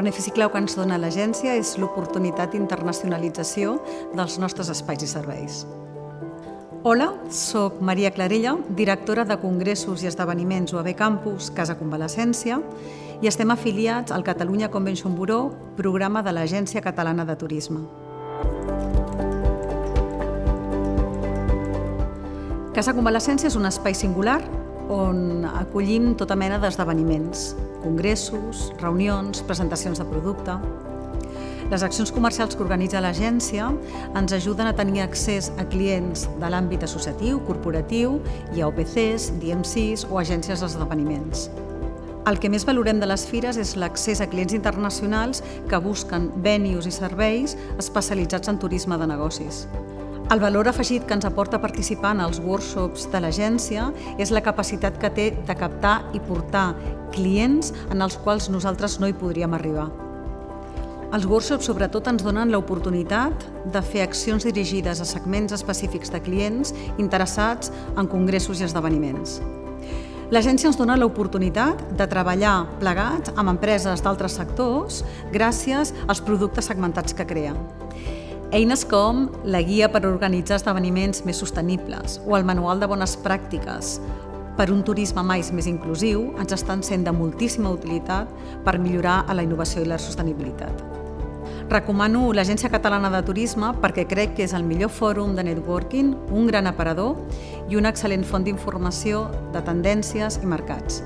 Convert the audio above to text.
benefici clau que ens dona l'agència és l'oportunitat d'internacionalització dels nostres espais i serveis. Hola, soc Maria Clarella, directora de Congressos i Esdeveniments UAB Campus Casa Convalescència i estem afiliats al Catalunya Convention Bureau, programa de l'Agència Catalana de Turisme. Casa Convalescència és un espai singular on acollim tota mena d'esdeveniments, congressos, reunions, presentacions de producte. Les accions comercials que organitza l'agència ens ajuden a tenir accés a clients de l'àmbit associatiu, corporatiu i a OPCs, DMCs o agències d'esdeveniments. El que més valorem de les fires és l'accés a clients internacionals que busquen venues i serveis especialitzats en turisme de negocis. El valor afegit que ens aporta participar en els workshops de l'agència és la capacitat que té de captar i portar clients en els quals nosaltres no hi podríem arribar. Els workshops sobretot ens donen l'oportunitat de fer accions dirigides a segments específics de clients interessats en congressos i esdeveniments. L'agència ens dona l'oportunitat de treballar plegats amb empreses d'altres sectors gràcies als productes segmentats que crea. Eines com la guia per organitzar esdeveniments més sostenibles o el manual de bones pràctiques per un turisme més inclusiu ens estan sent de moltíssima utilitat per millorar la innovació i la sostenibilitat. Recomano l'Agència Catalana de Turisme perquè crec que és el millor fòrum de networking, un gran aparador i una excel·lent font d'informació de tendències i mercats.